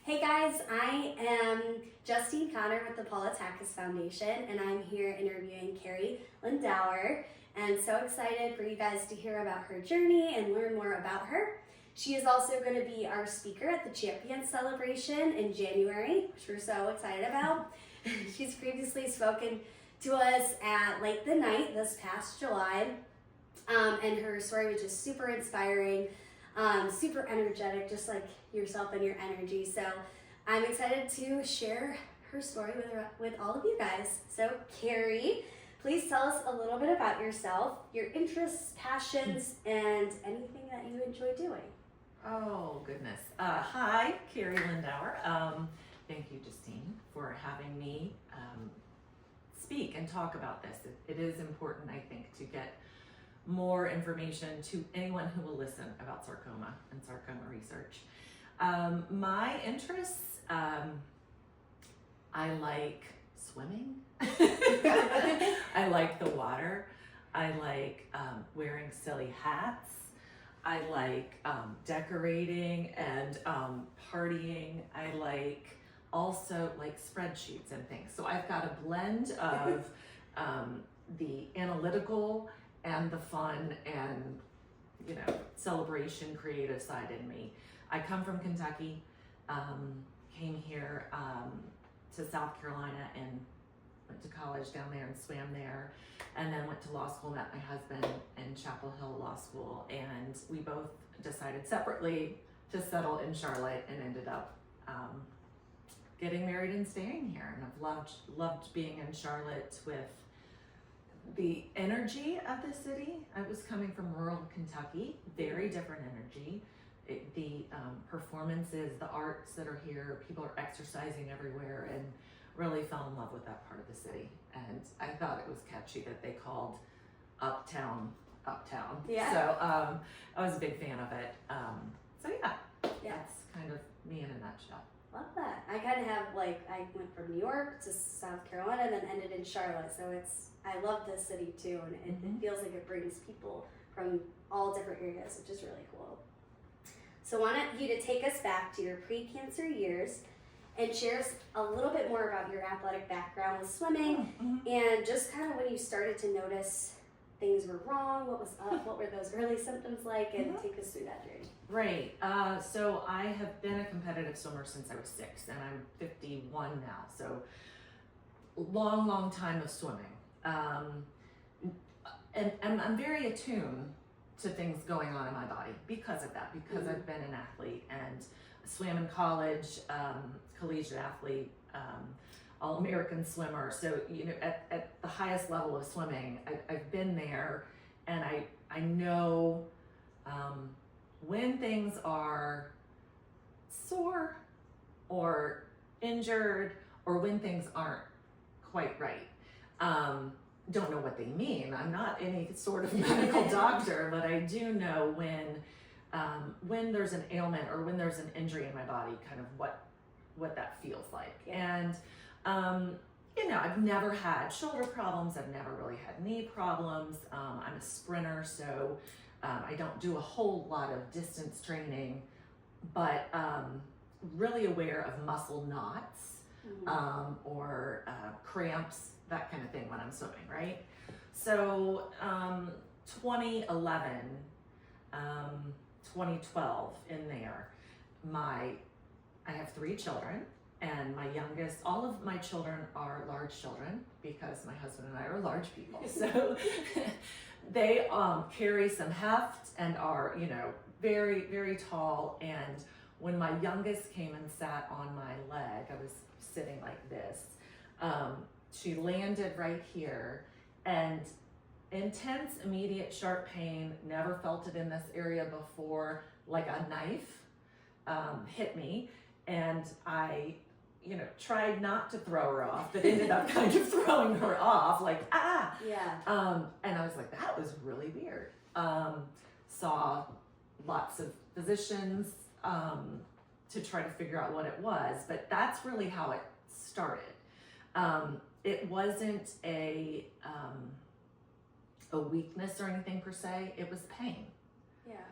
Hey guys, I am Justine Connor with the Paula Takacs Foundation, and I'm here interviewing Kerry Lindauer, and so excited for you guys to hear about her journey and learn more about her. She is also going to be our speaker at the Champions Celebration in January, which we're so excited about. She's previously spoken to us at Light the Night this past July, and her story was just super inspiring. Super energetic, just like yourself and your energy. So I'm excited to share her story with all of you guys. So Kerry, please tell us a little bit about yourself, your interests, passions, and anything that you enjoy doing. Oh, goodness. Hi, Kerry Lindauer. Thank you, Justine, for having me speak and talk about this. It is important, I think, to get more information to anyone who will listen about sarcoma and sarcoma research. My interests, I like swimming. I like the water. I like wearing silly hats. I like decorating and partying. I also like spreadsheets and things. So I've got a blend of the analytical and the fun and, celebration creative side in me. I come from Kentucky, came here to South Carolina and went to college down there and swam there, and then went to law school, met my husband in Chapel Hill Law School, and we both decided separately to settle in Charlotte and ended up getting married and staying here. And I've loved being in Charlotte with the energy of the city. I was coming from rural Kentucky, very different energy. The performances, the arts that are here, people are exercising everywhere, and really fell in love with that part of the city. And I thought it was catchy that they called Uptown. Yeah. So I was a big fan of it. So yeah, Yeah. That's kind of me in a nutshell. Love that. I kind of have I went from New York to South Carolina and then ended in Charlotte. So I love this city too, and it feels like it brings people from all different areas, which is really cool. So I want you to take us back to your pre-cancer years and share us a little bit more about your athletic background with swimming, and just kind of when you started to notice things were wrong, what was up, what were those early symptoms like, and take us through that journey. Right. So I have been a competitive swimmer since I was 6, and I'm 51 now. So long time of swimming. And I'm very attuned to things going on in my body because of that, because I've been an athlete and swam in college, collegiate athlete, all-American swimmer. So, at the highest level of swimming, I've been there, and I know when things are sore or injured, or when things aren't quite right. Don't know what they mean. I'm not any sort of medical doctor, but I do know when there's an ailment or when there's an injury in my body, kind of what that feels like. Yeah. And I've never had shoulder problems. I've never really had knee problems. I'm a sprinter, so I don't do a whole lot of distance training, but really aware of muscle knots or cramps, that kind of thing when I'm swimming, right? So 2011, 2012 in there, I have 3 children, and my youngest, all of my children are large children because my husband and I are large people. So they carry some heft and are, very, very tall. And when my youngest came and sat on my leg, I was sitting like this, she landed right here, and intense, immediate, sharp pain, never felt it in this area before, like a knife hit me, and I tried not to throw her off, but ended up kind of throwing her off, like, ah! Yeah. And I was like, that was really weird. Saw lots of physicians to try to figure out what it was, but that's really how it started. It wasn't a weakness or anything per se, it was pain. Yeah.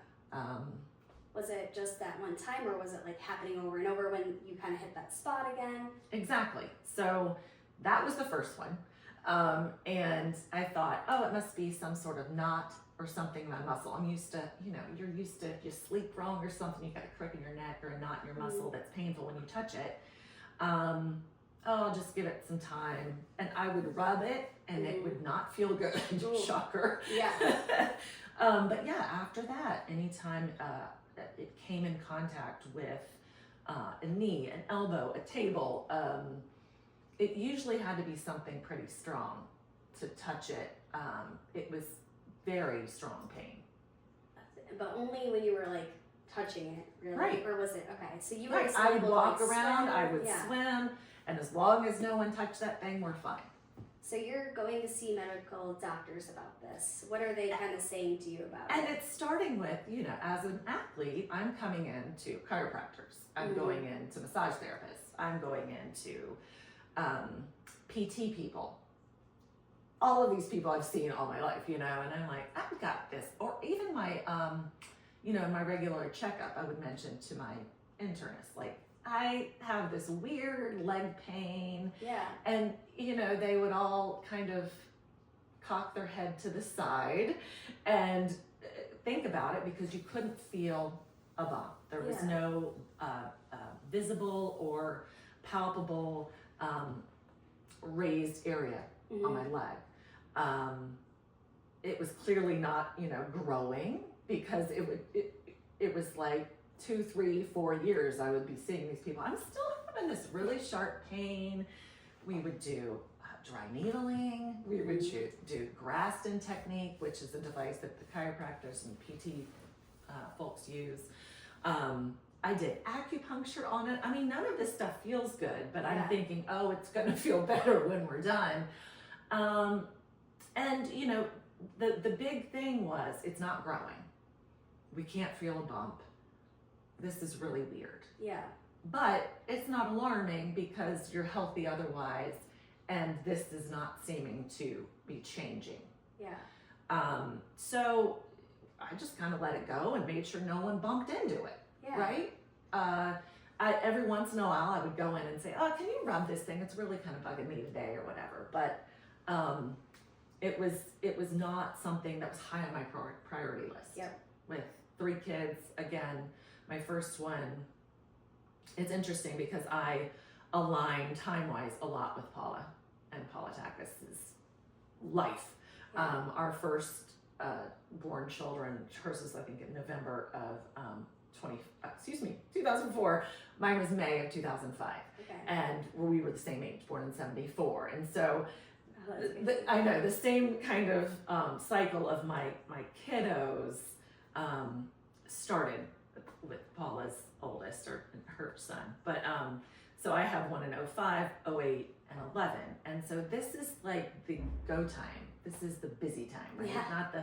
Was it just that one time, or was it like happening over and over when you kind of hit that spot again? Exactly. So that was the first one. And I thought, oh, it must be some sort of knot or something in my muscle. I'm used to, you're used to if you sleep wrong or something, you got a crick in your neck or a knot in your muscle that's painful when you touch it. I'll just give it some time. And I would rub it and it would not feel good. Shocker. Yeah. But yeah, after that, anytime it came in contact with a knee, an elbow, a table, it usually had to be something pretty strong to touch it. It was very strong pain. But only when you were like touching it, really? Right. Or was it, okay, so you were Right. still I would able to, walk like, around, swim? I would swim, and as long as no one touched that thing, we're fine. So you're going to see medical doctors about this. What are they kind of saying to you about And it? it's starting with, as an athlete, I'm coming in to chiropractors. I'm going into massage therapists. I'm going into PT people. All of these people I've seen all my life, and I'm like, I've got this. Or even my, my regular checkup, I would mention to my internist, like, I have this weird leg pain. Yeah. And, they would all kind of cock their head to the side and think about it because you couldn't feel a bump. There was no visible or palpable raised area on my leg. It was clearly not, growing because it was like 2, 3, 4 years I would be seeing these people. I'm still having this really sharp pain. We would do dry needling. We would do Graston technique, which is a device that the chiropractors and PT folks use. I did acupuncture on it. I mean, none of this stuff feels good, but I'm thinking, oh, it's going to feel better when we're done. And, the big thing was it's not growing. We can't feel a bump. This is really weird. Yeah. But it's not alarming because you're healthy otherwise, and this is not seeming to be changing. Yeah. So I just kind of let it go and made sure no one bumped into it. Yeah. Right? Every once in a while I would go in and say, oh, can you rub this thing? It's really kind of bugging me today or whatever. But it was not something that was high on my priority list. Yep. With 3 kids, again, my first one, it's interesting because I align time-wise a lot with Paula and Paula Takacs' life. Yeah. Our first born children, hers was I think in November of 2004. Mine was May of 2005. Okay. And we were the same age, born in 74. And so Oh, I know the same kind of cycle of my kiddos started with Paula's oldest or her son. But so I have one in 05, 08, and 11. And so this is like the go time. This is the busy time, right? Yeah.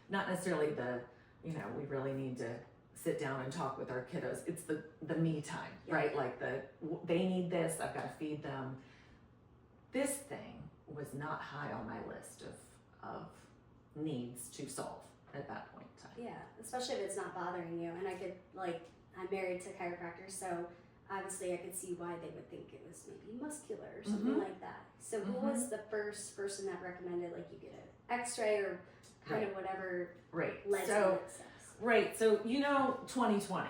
Not necessarily the, we really need to sit down and talk with our kiddos. It's the me time, right? Like they need this, I've got to feed them. This thing was not high on my list of needs to solve at that point in time. Yeah, especially if it's not bothering you. And I could, I'm married to chiropractors, so obviously I could see why they would think it was maybe muscular or something like that. So who was the first person that recommended, you get an x-ray or kind of whatever led to the next steps? Right, so 2020,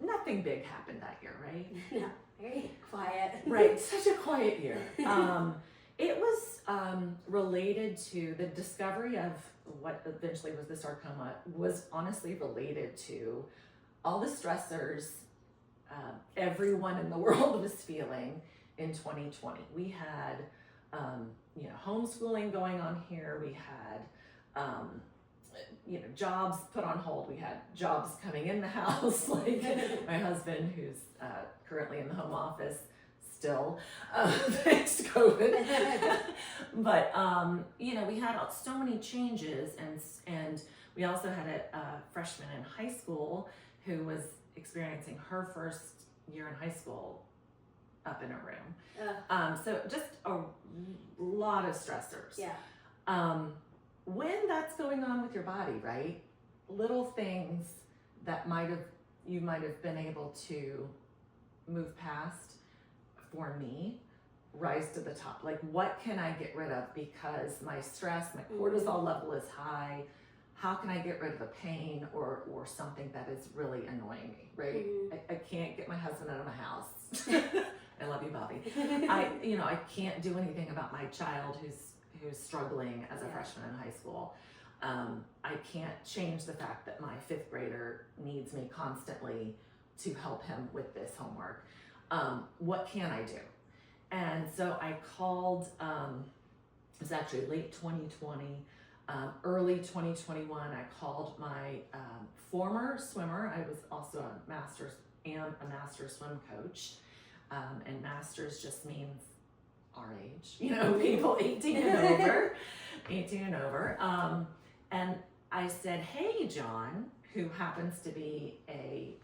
nothing big happened that year, right? No, very quiet. Right, such a quiet year. It was related to the discovery of what eventually was the sarcoma was honestly related to all the stressors everyone in the world was feeling in 2020. We had, homeschooling going on here. We had, jobs put on hold. We had jobs coming in the house, like my husband, who's currently in the home office still, thanks to COVID. But, we had so many changes, and we also had a freshman in high school who was experiencing her first year in high school up in a room. So just a lot of stressors. Yeah. When that's going on with your body, right? Little things that might have you might have been able to move past for me, rise to the top. Like, what can I get rid of because my stress, my cortisol level is high? How can I get rid of the pain or something that is really annoying me, right? I can't get my husband out of my house. I love you, Bobby. I can't do anything about my child who's struggling as a freshman in high school. I can't change the fact that my 5th grader needs me constantly to help him with this homework. What can I do? And so I called, it was actually late 2020, early 2021, I called my former swimmer. I was also a master's swim coach. And masters just means our age, people 18 and over. And I said, hey, John, who happens to be a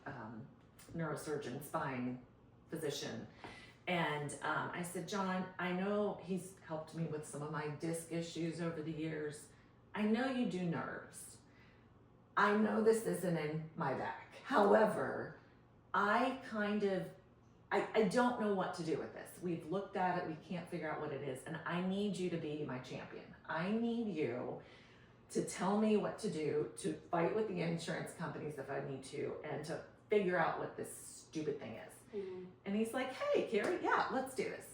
neurosurgeon, spine physician. And I said, John, I know he's helped me with some of my disc issues over the years. I know you do nerves. I know this isn't in my back. However, I don't know what to do with this. We've looked at it, we can't figure out what it is, and I need you to be my champion. I need you to tell me what to do, to fight with the insurance companies if I need to, and to figure out what this stupid thing is. And he's like, hey, Kerry, yeah, let's do this.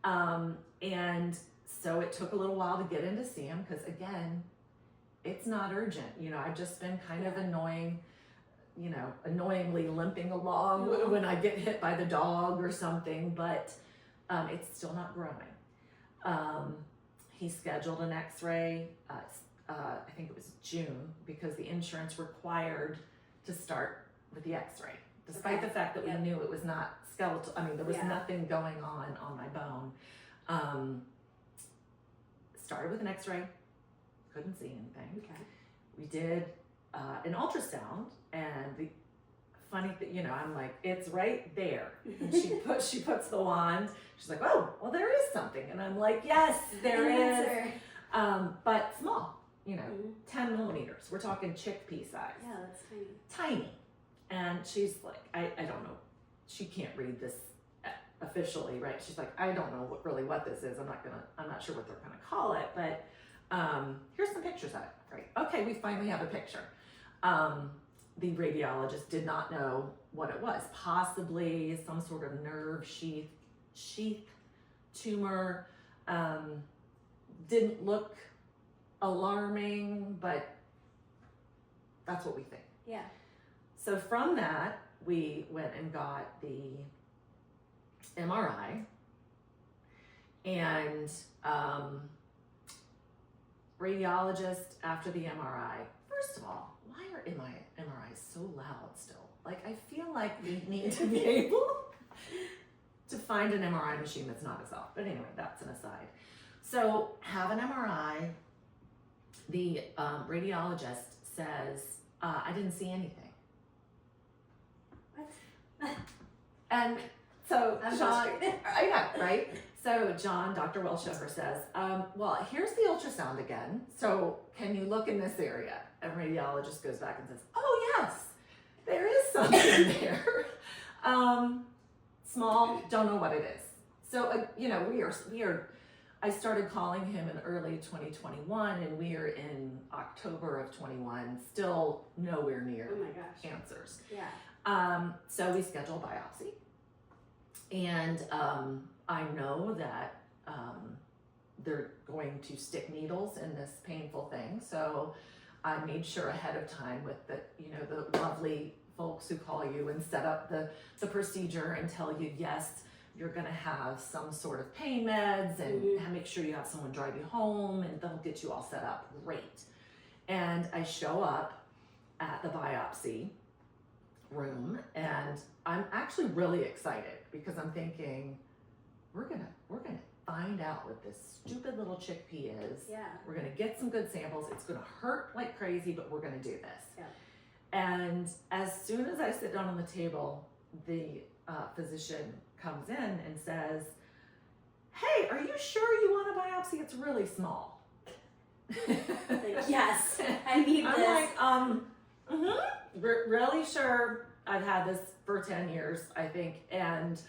And so it took a little while to get in to see him, because again, it's not urgent. I've just been kind of annoyingly limping along when I get hit by the dog or something, but it's still not growing. He scheduled an x-ray, I think it was June, because the insurance required to start with the x-ray, despite the fact that we knew it was not skeletal. I mean, there was nothing going on my bone. Started with an x-ray, couldn't see anything. We did an ultrasound, and the funny thing, I'm like, it's right there. And she puts the wand. She's like, oh, well, there is something. And I'm like, yes, there is. But small, 10 millimeters. We're talking chickpea size. Yeah, that's tiny. Tiny. And she's like, I don't know. She can't read this officially, right? She's like, I don't know what this is. I'm not sure what they're gonna call it, but here's some pictures of it. Great. Okay, we finally have a picture. The radiologist did not know what it was. Possibly some sort of nerve sheath tumor. Didn't look alarming, but that's what we think. Yeah. So from that, we went and got the MRI, and radiologist after the MRI, first of all, why are MRIs so loud still? Like, I feel like we need to be able to find an MRI machine that's not as loud. But anyway, that's an aside. So have an MRI. The radiologist says, I didn't see anything. What? And so John, I know, right? So John, Dr. Welshover says, well, here's the ultrasound again. So can you look in this area? And radiologist goes back and says, oh yes, there is something there. Small, don't know what it is. So, I started calling him in early 2021, and we are in October of 21, still nowhere near answers. Yeah. So we schedule biopsy, and I know that they're going to stick needles in this painful thing. So I made sure ahead of time with the lovely folks who call you and set up the procedure and tell you, yes, you're going to have some sort of pain meds, and make sure you have someone drive you home, and they'll get you all set up. Great. And I show up at the biopsy room, and I'm actually really excited because I'm thinking, we're gonna find out what this stupid little chickpea is. Yeah. We're gonna get some good samples. It's gonna hurt like crazy, but we're gonna do this. Yeah. And as soon as I sit down on the table, the physician comes in and says, hey, are you sure you want a biopsy? It's really small. Like, yes, I need this. I'm like, really sure I've had this for 10 years, I think, and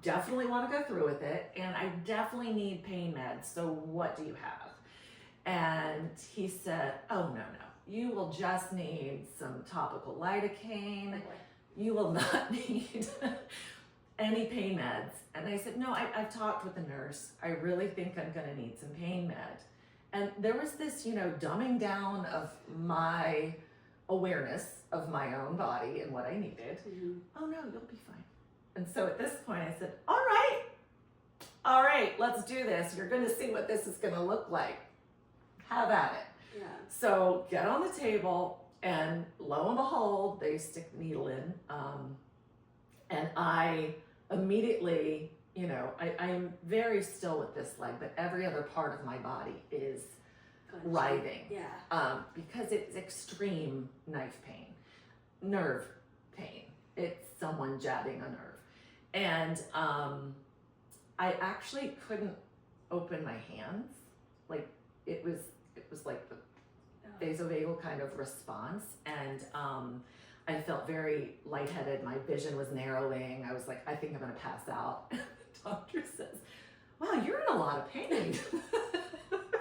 definitely want to go through with it. And I definitely need pain meds. So what do you have? And he said, oh, no. You will just need some topical lidocaine. You will not need any pain meds. And I said, no, I've talked with the nurse. I really think I'm going to need some pain med. And there was this, dumbing down of my awareness of my own body and what I needed. Oh no, you'll be fine. And so at this point I said, all right, let's do this. You're going to see what this is going to look like. Have at it. Yeah. So get on the table, and lo and behold, they stick the needle in. And I immediately, I am very still with this leg, but every other part of my body is writhing. Yeah. Because it's extreme knife pain, nerve pain. It's someone jabbing a nerve. And I actually couldn't open my hands. Like it was like the vasovagal kind of response. And I felt very lightheaded. My vision was narrowing. I was like, I think I'm gonna pass out. The doctor says, wow, you're in a lot of pain.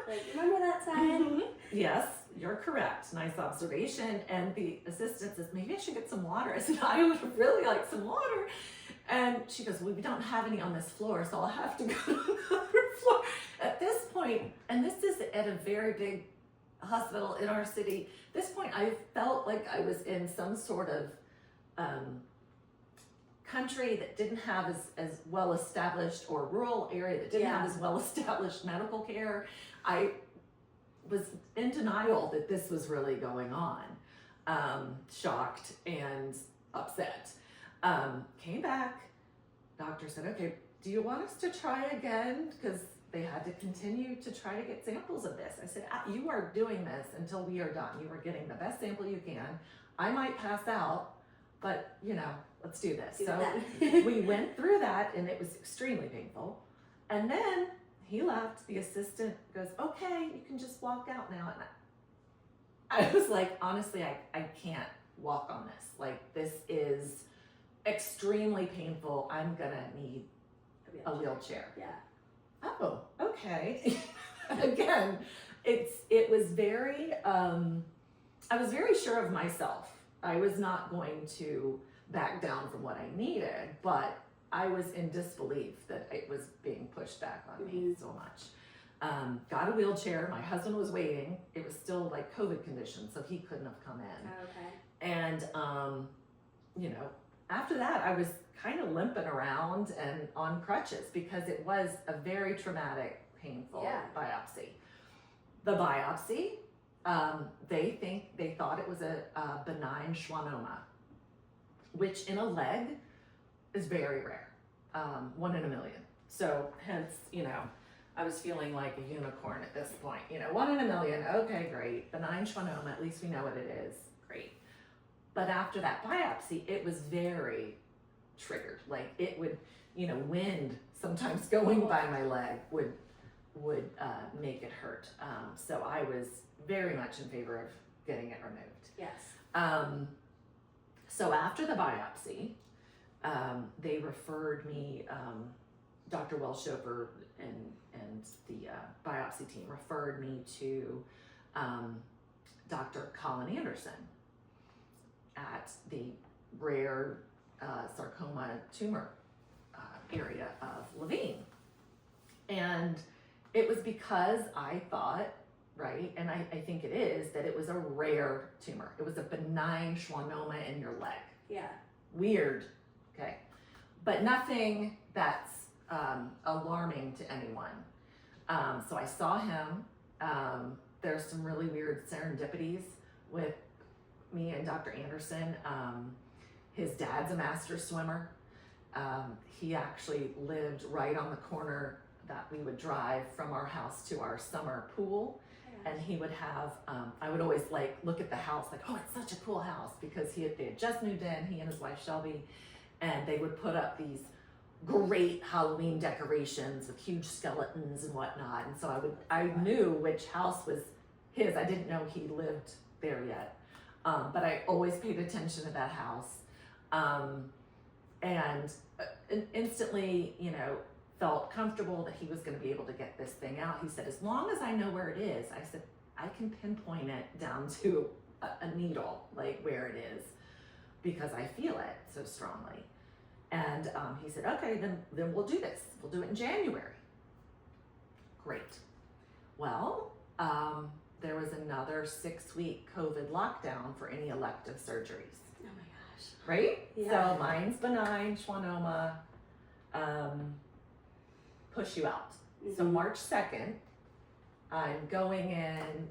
Like, remember that time? Yes, you're correct. Nice observation. And the assistant says, maybe I should get some water. I said, I would really like some water. And she goes, well, we don't have any on this floor, so I'll have to go to another floor. At this point, and this is at a very big hospital in our city, at this point I felt like I was in some sort of country that didn't have as well established, or rural area that didn't have as well established medical care. I was in denial that this was really going on, shocked and upset. Came back, doctor said, okay, do you want us to try again? Because they had to continue to try to get samples of this. I said, you are doing this until we are done. You are getting the best sample you can. I might pass out, but let's do this. So we went through that, and it was extremely painful. And then he left. The assistant goes, okay, you can just walk out now. And I was like, honestly, I can't walk on this. Like, this is extremely painful. I'm gonna need a wheelchair. Yeah. Oh, okay. Again, it was very, I was very sure of myself. I was not going to back down from what I needed, but I was in disbelief that it was being pushed back on me so much. Got a wheelchair. My husband was waiting. It was still like COVID conditions, so he couldn't have come in. Oh, okay. And, after that, I was kind of limping around and on crutches because it was a very traumatic, painful biopsy. The biopsy, they thought it was a benign schwannoma, which in a leg is very rare, 1 in a million. So hence, I was feeling like a unicorn at this point. 1 in a million, okay, great. Benign schwannoma, at least we know what it is, great. But after that biopsy, it was very triggered. Like it would, wind sometimes going by my leg would make it hurt. So I was very much in favor of getting it removed. Yes. So after the biopsy, they referred me, Dr. Welshofer and the biopsy team referred me to Dr. Colin Anderson at the rare sarcoma tumor area of Levine. And it was because I thought, right, and I think it is, that it was a rare tumor. It was a benign schwannoma in your leg. Yeah. Weird, okay. But nothing that's alarming to anyone. So I saw him. There's some really weird serendipities with me and Dr. Anderson. His dad's a master swimmer. He actually lived right on the corner that we would drive from our house to our summer pool. And he would have, I would always look at the house like, oh, it's such a cool house, because they had just moved in, he and his wife Shelby, and they would put up these great Halloween decorations with huge skeletons and whatnot. And so I knew which house was his. I didn't know he lived there yet. But I always paid attention to that house. And instantly, you know, felt comfortable that he was going to be able to get this thing out. He said, as long as I know where it is, I said, I can pinpoint it down to a needle, like where it is, because I feel it so strongly. And he said, okay, then we'll do this. We'll do it in January. Great. Well, there was another 6-week COVID lockdown for any elective surgeries. Oh my gosh. Right? Yeah. So mine's benign, schwannoma, push you out. So March 2nd, I'm going in,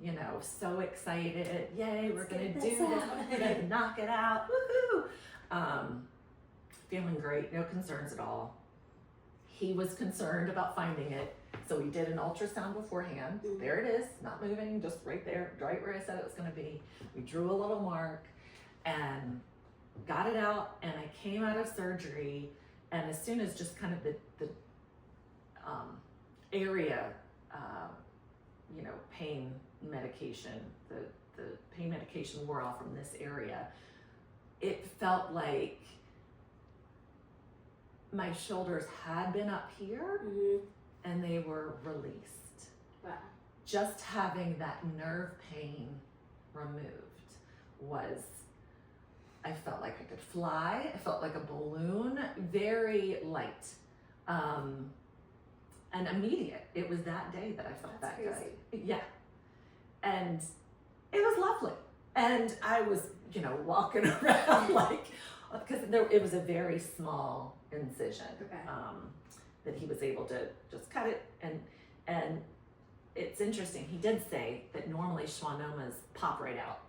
you know, so excited. Yay, we're gonna do this. We're gonna knock it out. Woohoo! Feeling great, no concerns at all. He was concerned about finding it, so we did an ultrasound beforehand. There it is, not moving, just right there, right where I said it was gonna be. We drew a little mark and got it out, and I came out of surgery, and as soon as just kind of the area, you know, pain medication, the pain medication wore off from this area, it felt like my shoulders had been up here and they were released. Wow. Just having that nerve pain removed was, I felt like I could fly. I felt like a balloon, very light. And immediate. It was that day that I felt That's that crazy. good. Yeah. And it was lovely. And I was, you know, walking around like, because it was a very small incision. Okay. That he was able to just cut it. And it's interesting. He did say that normally schwannomas pop right out.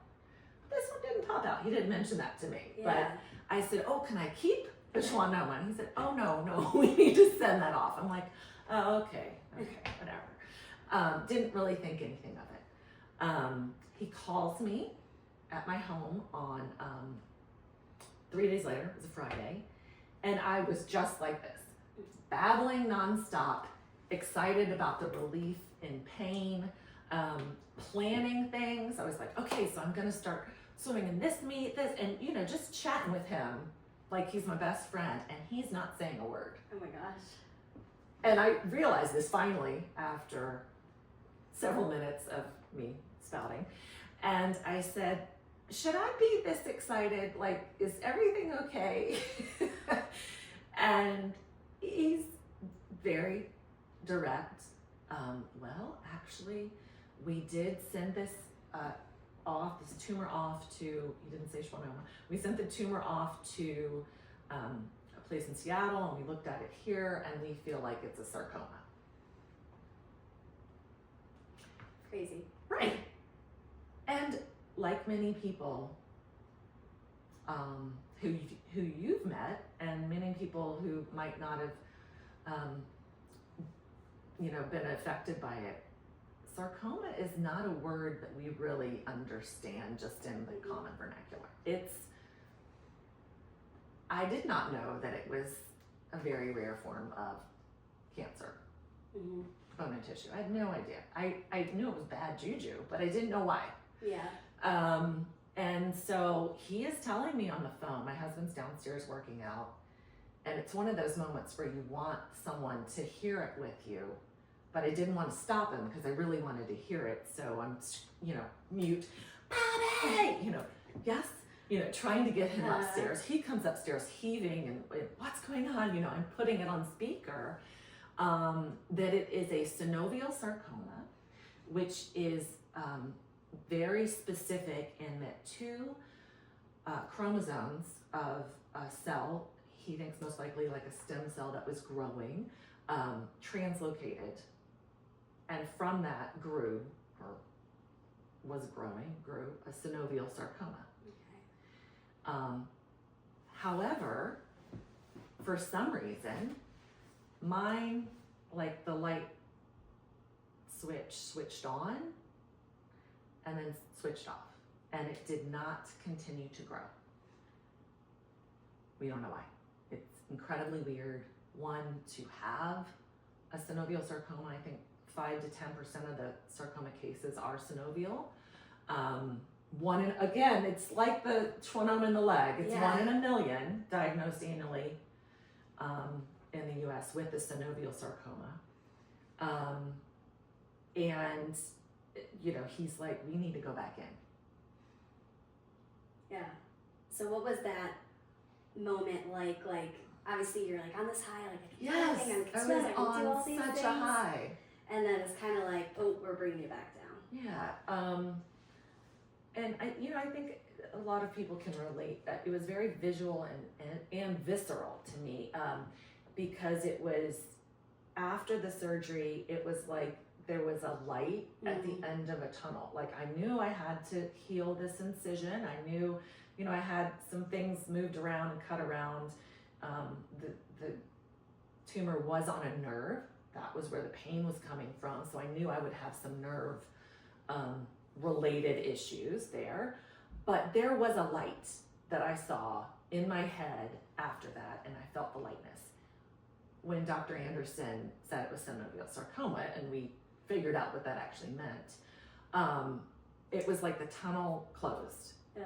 This one didn't pop out. He didn't mention that to me. Yeah. But I said, oh, can I keep the schwannoma? And he said, oh, no, we need to send that off. I'm like, oh, okay, whatever. Didn't really think anything of it. He calls me at my home on 3 days later, it was a Friday, and I was just like this, babbling nonstop, excited about the relief in pain, planning things. I was like, okay, so I'm gonna start swimming in this meet, this, and you know, just chatting with him like he's my best friend, and he's not saying a word. Oh my gosh. And I realized this finally after several minutes of me spouting. And I said, should I be this excited? Like, is everything okay? And he's very direct. Well, actually, we did send this this tumor off to, he didn't say schwannoma, we sent the tumor off to a place in Seattle, and we looked at it here, and we feel like it's a sarcoma. Crazy. Right. And like many people who you've met, and many people who might not have, you know, been affected by it, sarcoma is not a word that we really understand just in the common vernacular. I did not know that it was a very rare form of cancer, bone and tissue. I had no idea. I knew it was bad juju, but I didn't know why. Yeah. And so he is telling me on the phone, my husband's downstairs working out, and it's one of those moments where you want someone to hear it with you, but I didn't want to stop him because I really wanted to hear it. So I'm, you know, mute, Bobby, you know, yes, you know, trying to get him upstairs. He comes upstairs heaving and what's going on? You know, I'm putting it on speaker, that it is a synovial sarcoma, which is very specific in that 2 chromosomes of a cell, he thinks most likely like a stem cell that was growing, translocated, and from that grew a synovial sarcoma. Okay. However, for some reason, mine, like the light switched on and then switched off, and it did not continue to grow. We don't know why. It's incredibly weird. One, to have a synovial sarcoma, I think 5 to 10% of the sarcoma cases are synovial. again, it's like the schwannoma in the leg. It's Yeah. 1 in a million diagnosed annually in the US with the synovial sarcoma. And, he's like, we need to go back in. Yeah. So what was that moment like? Like, obviously you're like on this high, like, I can do everything, I can swim, I can do all these such things. a high. And then it's kind of like, oh, we're bringing you back down. Yeah. And I think a lot of people can relate that it was very visual and visceral to me, because it was after the surgery, it was like there was a light at the end of a tunnel. Like I knew I had to heal this incision. I knew, I had some things moved around and cut around. The tumor was on a nerve. That was where the pain was coming from. So I knew I would have some nerve related issues there. But there was a light that I saw in my head after that, and I felt the lightness. When Dr. Anderson said it was synovial sarcoma, and we figured out what that actually meant, it was like the tunnel closed. Yeah.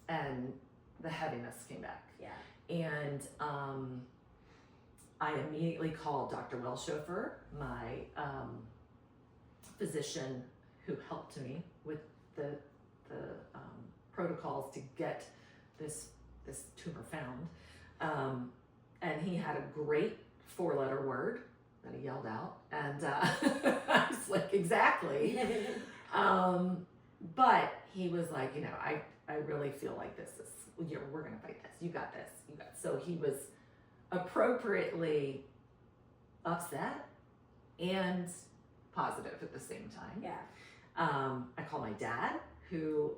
And the heaviness came back. Yeah. And I immediately called Dr. Welshofer, my physician who helped me with the protocols to get this tumor found. And he had a great 4-letter word that he yelled out. And I was like, exactly. But he was like, I really feel like this is, we're going to fight this. You got this. So he was appropriately upset and positive at the same time. Yeah. I call my dad, who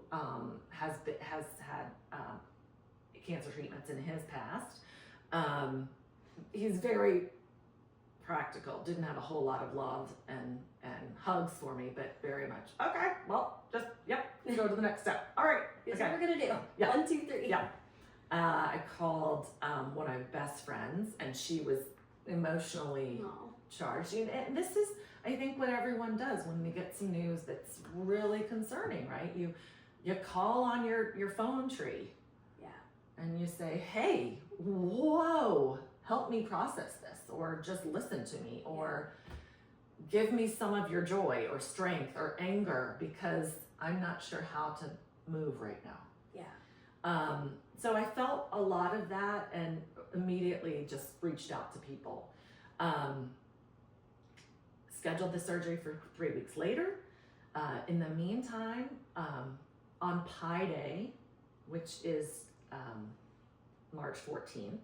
has had cancer treatments in his past. He's very practical, didn't have a whole lot of love and hugs for me, but very much, okay, well, just, go to the next step. All right, Here's okay. what we're going to do. Yeah. 1, 2, 3. Yeah. I called one of my best friends, and she was emotionally charged. And this is, I think, what everyone does when they get some news that's really concerning, right? You call on your phone tree. Yeah. And you say, hey, whoa, help me process this, or just listen to me, or give me some of your joy or strength or anger, because I'm not sure how to move right now. Yeah. So I felt a lot of that and immediately just reached out to people. Scheduled the surgery for 3 weeks later. In the meantime, on Pi Day, which is March 14th,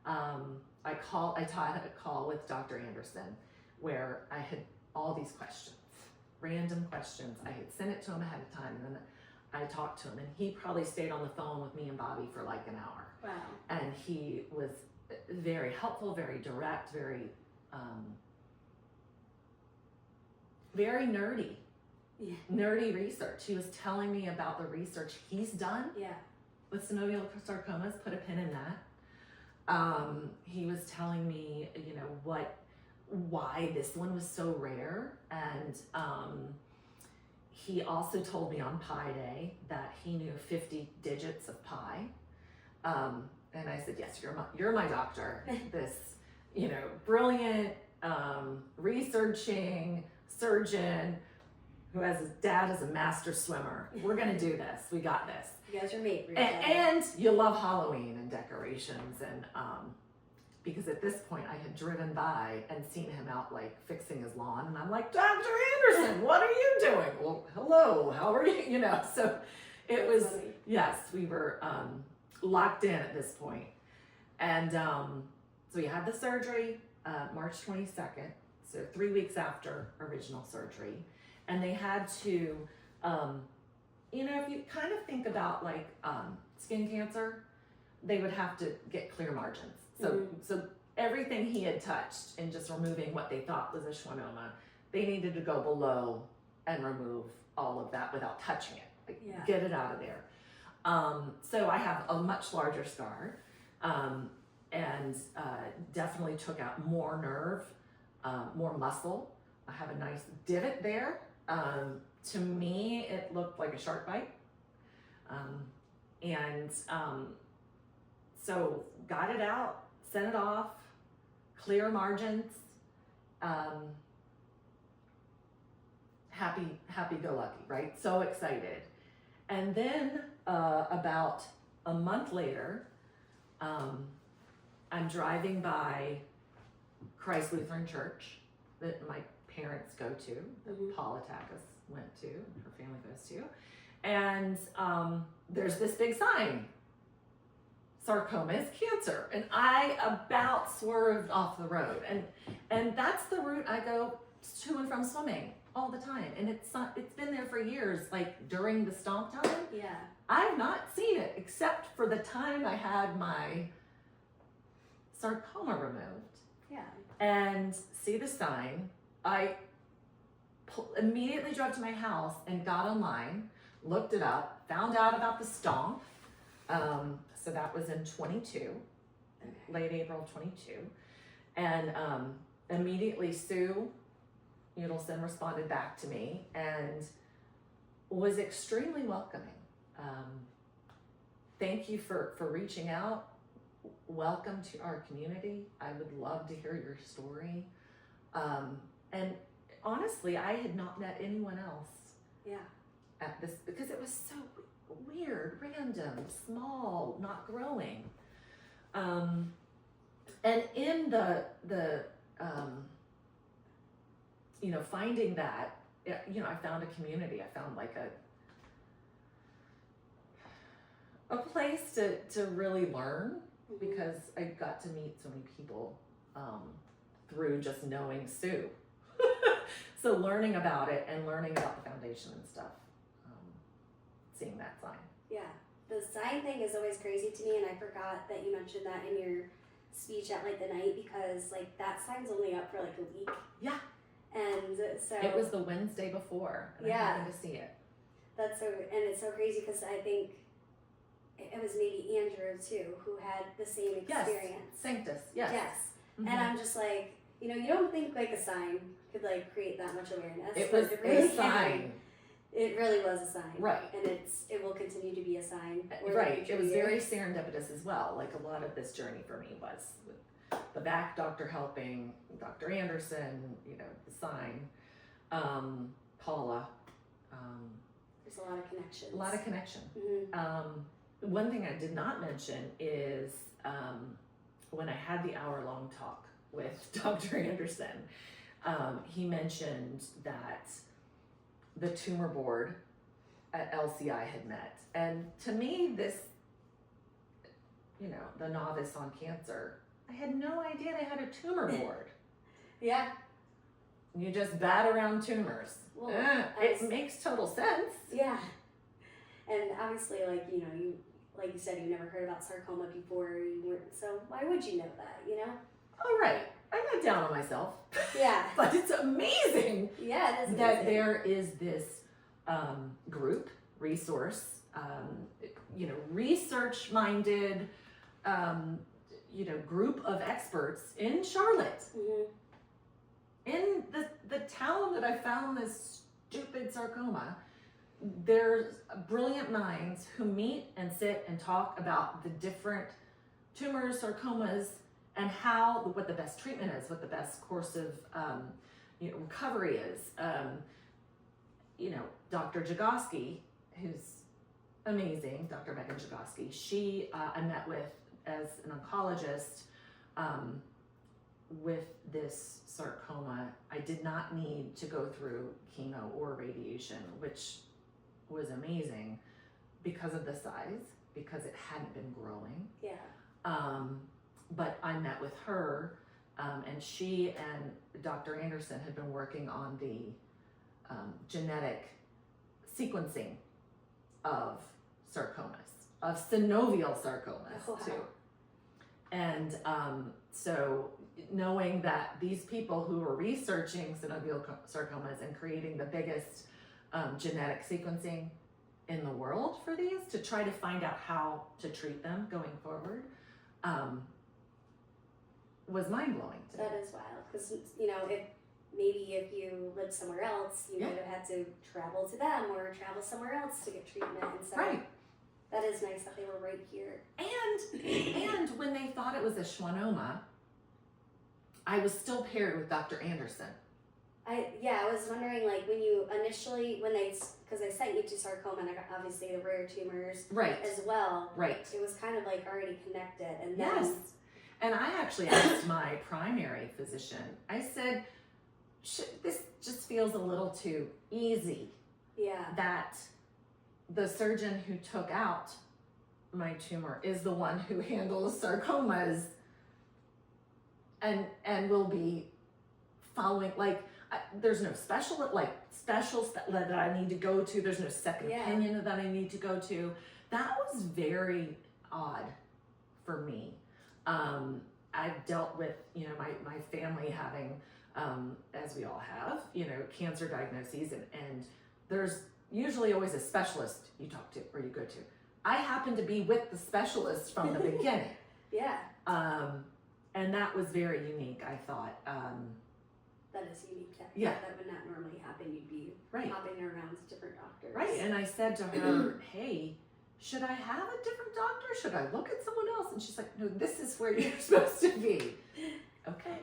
I had a call with Dr. Anderson where I had all these questions, random questions. I had sent it to him ahead of time, and then I talked to him, and he probably stayed on the phone with me and Bobby for like an hour. Wow. And he was very helpful, very direct, very nerdy. Yeah. Nerdy research. He was telling me about the research he's done Yeah. with synovial sarcomas. Put a pin in that. He was telling me, why this one was so rare, and he also told me on Pi Day that he knew 50 digits of pi. And I said, yes, you're my doctor. This, brilliant, researching surgeon who has his dad as a master swimmer. We're gonna do this. We got this. You guys are made for each And you love Halloween and decorations, and because at this point I had driven by and seen him out like fixing his lawn, and I'm like, Dr. Anderson, what are you doing? Well, hello, how are you? So it was, yes, we were locked in at this point. And so we had the surgery March 22nd, so 3 weeks after original surgery. And they had to, if you kind of think about like skin cancer, they would have to get clear margins. So everything he had touched and just removing what they thought was a schwannoma, they needed to go below and remove all of that without touching it. Get it out of there. So I have a much larger scar, and definitely took out more nerve, more muscle. I have a nice divot there. To me, it looked like a shark bite. So got it out, sent it off, clear margins, happy go lucky, right? So excited. And then about a month later, I'm driving by Christ Lutheran Church that my parents go to, that Paula Takacs went to, her family goes to, and there's this big sign, sarcoma is cancer, and I about swerved off the road, and that's the route I go to and from swimming all the time, and it's been there for years, like during the stomp time. Yeah. I've not seen it except for the time I had my sarcoma removed. Yeah. And see the sign. I immediately drove to my house and got online, looked it up, found out about the stomp. So that was in 22, Okay. late April 22. And immediately Sue Udelson responded back to me and was extremely welcoming. Thank you for reaching out. Welcome to our community. I would love to hear your story. And honestly, I had not met anyone else Yeah. at this because it was so weird, random, small, not growing. And in the finding that, I found a community. I found like a place to really learn, because I got to meet so many people through just knowing Sue. So learning about it and learning about the foundation and stuff, seeing that sign. Yeah. The sign thing is always crazy to me, and I forgot that you mentioned that in your speech at like the night, because like that sign's only up for like a week. Yeah. And so It was the Wednesday before, and I happened to see it. That's so, and it's so crazy because I think it was maybe Andrew too who had the same experience. Sanctus, yes. Yes. Mhm. And I'm just like, you don't think like a sign could like create that much awareness. It but was really a sign. It really was a sign. Right. And it will continue to be a sign. Right. It was very serendipitous as well. Like a lot of this journey for me was with the back doctor helping, Dr. Anderson, the sign, Paula. There's a lot of connections. A lot of connection. Mm-hmm. One thing I did not mention is when I had the hour-long talk with Dr. Anderson, he mentioned that the tumor board at LCI had met. And to me, this, the novice on cancer, I had no idea they had a tumor board. Yeah. You just bat around tumors. Well, it makes total sense. Yeah. And obviously, like you said, you never heard about sarcoma before. So why would you know that? All right. I'm not down on myself. Yeah. But it's amazing. Yeah, it is that amazing. there is this group, resource, research-minded, group of experts in Charlotte. Mm-hmm. In the town that I found this stupid sarcoma, there's brilliant minds who meet and sit and talk about the different tumors, sarcomas, and what the best treatment is, what the best course of recovery is. Dr. Jagoski, who's amazing, Dr. Megan Jagoski, she I met with as an oncologist with this sarcoma. I did not need to go through chemo or radiation, which was amazing because of the size, because it hadn't been growing. Yeah. But I met with her, and she and Dr. Anderson had been working on the genetic sequencing of sarcomas, of synovial sarcomas too. And so knowing that these people who were researching synovial sarcomas and creating the biggest genetic sequencing in the world for these to try to find out how to treat them going forward was mind-blowing to me. That is wild, because if you lived somewhere else, you might have had to travel to them or travel somewhere else to get treatment and stuff. Right. That is nice that they were right here. And when they thought it was a schwannoma, I was still paired with Dr. Anderson. I was wondering, like, when you initially, because I sent you to sarcoma and obviously the rare tumors Right. as well. Right. It was kind of like already connected. And then, Yes. And I actually asked my primary physician, I said, this just feels a little too easy. Yeah. That the surgeon who took out my tumor is the one who handles sarcomas and will be following, like, there's no special that I need to go to. There's no second opinion that I need to go to. That was very odd for me. I've dealt with, my family having, as we all have, cancer diagnoses, and there's usually always a specialist you talk to or you go to. I happen to be with the specialist from the beginning. Yeah. And that was very unique, I thought. That is unique. Yeah. That would not normally happen. You'd be Right. hopping around to different doctors. Right. And I said to her, hey, should I have a different doctor? Should I look at someone else? And she's like, no, this is where you're supposed to be. Okay.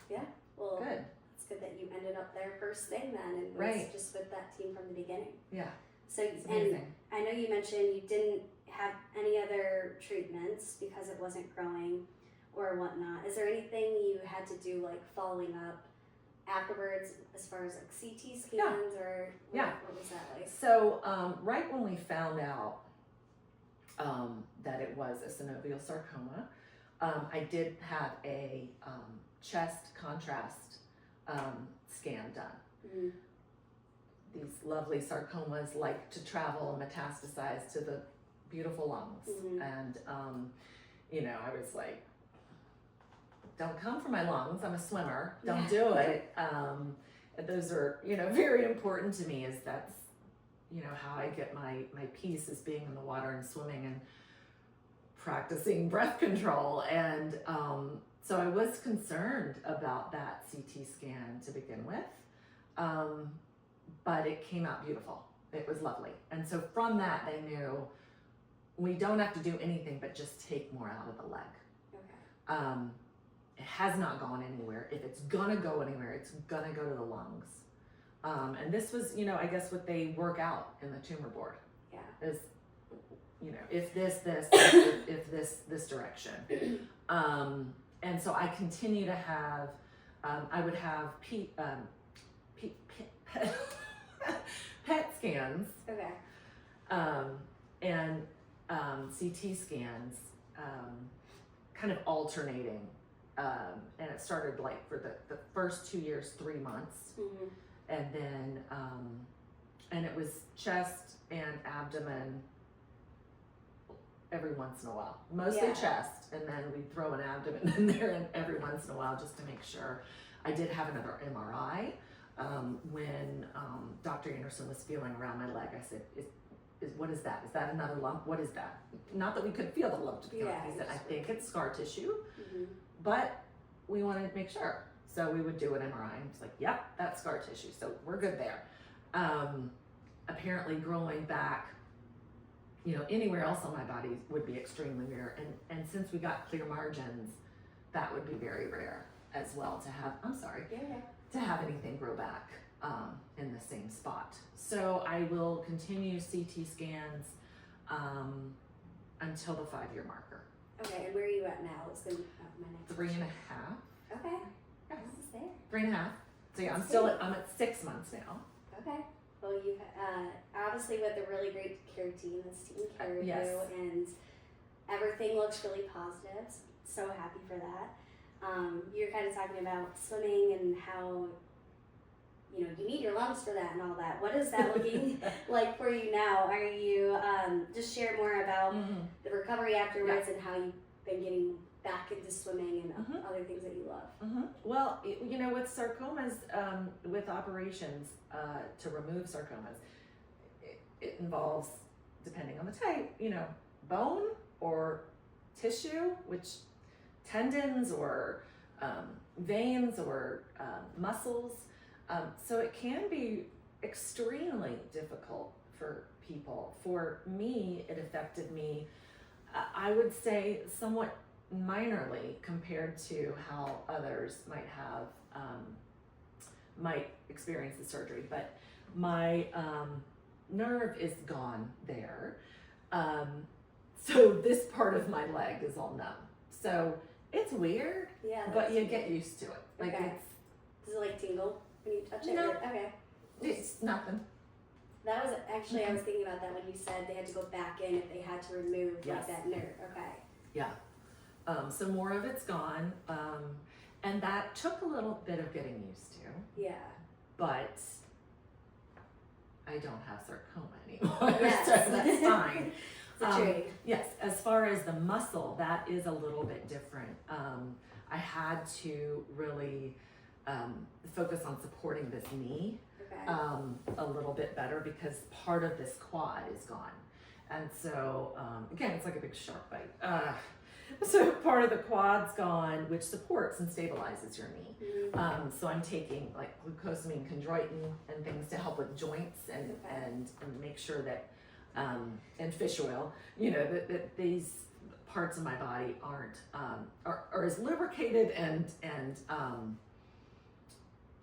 Yeah. Well, Good. it's good that you ended up there first thing then, and Right. was just with that team from the beginning. Yeah. So, It's and amazing. I know you mentioned you didn't have any other treatments because it wasn't growing or whatnot. Is there anything you had to do, like, following up afterwards, as far as like CT scans or what was that like? So right when we found out that it was a synovial sarcoma, I did have a chest contrast scan done. Mm. These lovely sarcomas like to travel and metastasize to the beautiful lungs. Mhm. And, I was like, don't come for my lungs. I'm a swimmer. Don't do it. Those are, very important to me, is that's, how I get my peace, is being in the water and swimming and practicing breath control. And so I was concerned about that CT scan to begin with. But it came out beautiful. It was lovely. And so from that, they knew we don't have to do anything but just take more out of the leg. Okay. It has not gone anywhere. If it's gonna go anywhere, it's gonna go to the lungs. And this was, I guess what they work out in the tumor board Yeah. is, if this, if this direction. And so I continue to have, I would have PET scans, Okay. and CT scans, kind of alternating. And it started like for the first 2 years, 3 months. Mm-hmm. And then, and it was chest and abdomen every once in a while. Mostly chest, and then we'd throw an abdomen in there and every once in a while just to make sure. I did have another MRI. When Dr. Anderson was feeling around my leg, I said, what is that? Is that another lump? What is that? Not that we could feel the lump to begin with. He said, I think it's scar tissue, but we wanted to make sure. So we would do an MRI, and it's like, yep, that's scar tissue. So we're good there. Apparently growing back, anywhere else on my body would be extremely rare. And since we got clear margins, that would be very rare as well to have, to have anything grow back in the same spot. So I will continue CT scans until the 5-year marker. Okay, and where are you at now? It's gonna be my next 3.5. Okay. Yes. Almost there. 3.5. So yeah, I'm at 6 months now. Okay. Well, you obviously with a really great care team that's taking care of yes. you, and everything looks really positive. So happy for that. You're kind of talking about swimming and how you need your lungs for that and all that. What is that looking like for you now? Are you just share more about the recovery afterwards and how you've been getting back into swimming and other things that you love? Well, with sarcomas, with operations to remove sarcomas, it involves, depending on the type, bone or tissue, which tendons or veins or muscles. So it can be extremely difficult for people. For me, it affected me, I would say, somewhat minorly compared to how others might experience the surgery. But my nerve is gone there. So this part of my leg is all numb. So it's weird, Yeah, but you get used to it. Like Okay. Does it like tingle when you touch it? No. Okay. it's nothing. That was actually, I was thinking about that when you said they had to go back in if they had to remove Yes. like that nerve. Okay. Yeah. So more of it's gone. And that took a little bit of getting used to, Yeah. but I don't have sarcoma anymore. Yes. So that's fine. It's a treat. Yes, as far as the muscle, that is a little bit different. I had to really focus on supporting this knee Okay. a little bit better because part of this quad is gone. And so, again, it's like a big shark bite. So part of the quad's gone, which supports and stabilizes your knee. Mhm. So I'm taking like glucosamine, chondroitin, and things to help with joints and Okay. and make sure that, and fish oil, you know, that these parts of my body aren't are as lubricated and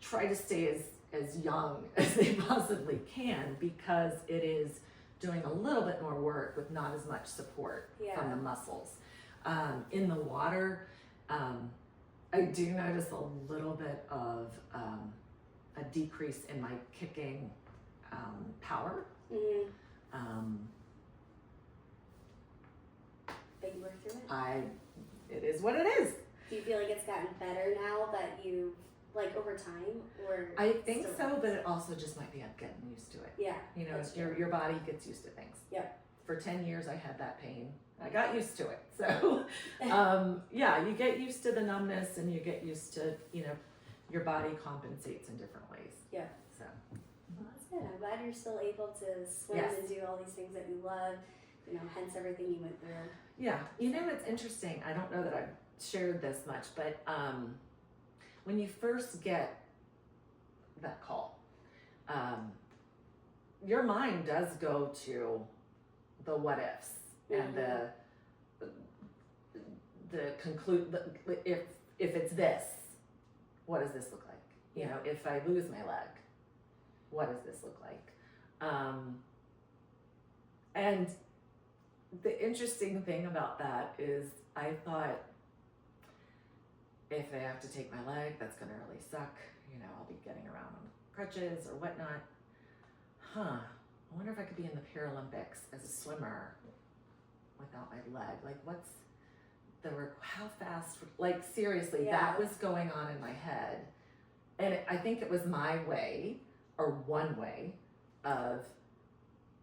try to stay as young as they possibly can, because it is doing a little bit more work with not as much support from the muscles. In the water, I do notice a little bit of a decrease in my kicking power. Mhm. Um, But you work through it. It is what it is. Do you feel like it's gotten better now that you like over time, or? I think still- so, but it also just might be I'm getting used to it. Yeah. You know, That's your body gets used to things. Yep. For 10 years, I had that pain. I got used to it. So, yeah, you get used to the numbness, and you get used to, you know, your body compensates in different ways. Yeah. So, Well, that's good. I'm glad you're still able to swim Yes. and do all these things that you love. You know, hence everything you went through. yeah, you know, it's interesting. I don't know that I've shared this much, but when you first get that call, your mind does go to the what ifs and the conclude. If it's this, what does this look like? You know, if I lose my leg, what does this look like? And the interesting thing about that is I thought, if I have to take my leg, that's gonna really suck. You know, I'll be getting around on crutches or whatnot. I wonder if I could be in the Paralympics as a swimmer without my leg. Like, how fast, like seriously, that was going on in my head. And I think it was my way, or one way, of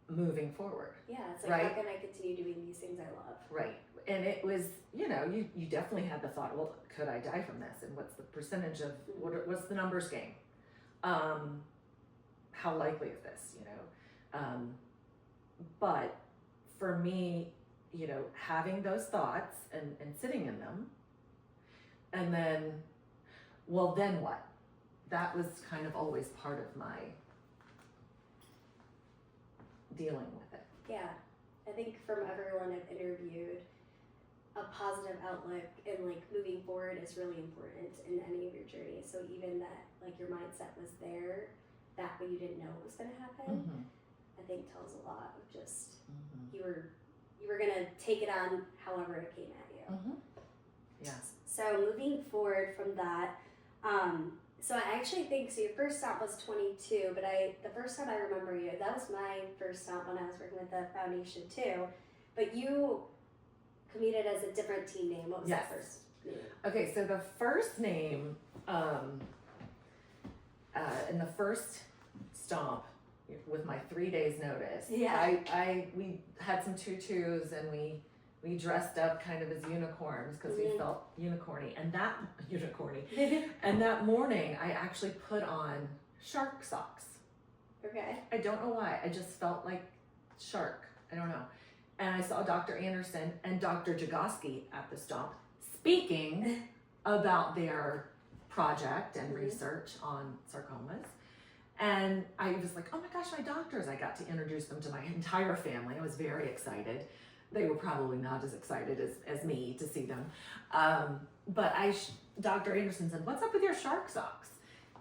moving forward. Yeah, it's like, Right. how can I continue doing these things I love? Right. And it was, you know, you definitely had the thought, well, could I die from this? And what's the percentage of, what's the numbers game? How likely is this, you know? But for me, you know, having those thoughts and sitting in them, and then, well, then what? That was kind of always part of my dealing with it. Yeah, I think from everyone I've interviewed, a positive outlook and like moving forward is really important in any of your journeys. So even that like your mindset was there back when you didn't know what was going to happen, I think tells a lot of just you were gonna take it on however it came at you. Yes. So moving forward from that, so I actually think, so your first stop was 22, but the first time I remember you, that was my first stop when I was working with the foundation too, but you competed as a different team name. What was that first name? Okay, so the first name, in the first stomp, with my 3 days notice, we had some tutus and we dressed up kind of as unicorns because we felt unicorny, and that morning I actually put on shark socks. Okay. I don't know why, I just felt like shark, I don't know. And I saw Dr. Anderson and Dr. Jagoski at the stomp speaking about their project and research on sarcomas. And I was like, oh my gosh, my doctors. I got to introduce them to my entire family. I was very excited. They were probably not as excited as me to see them. But Dr. Anderson said, what's up with your shark socks?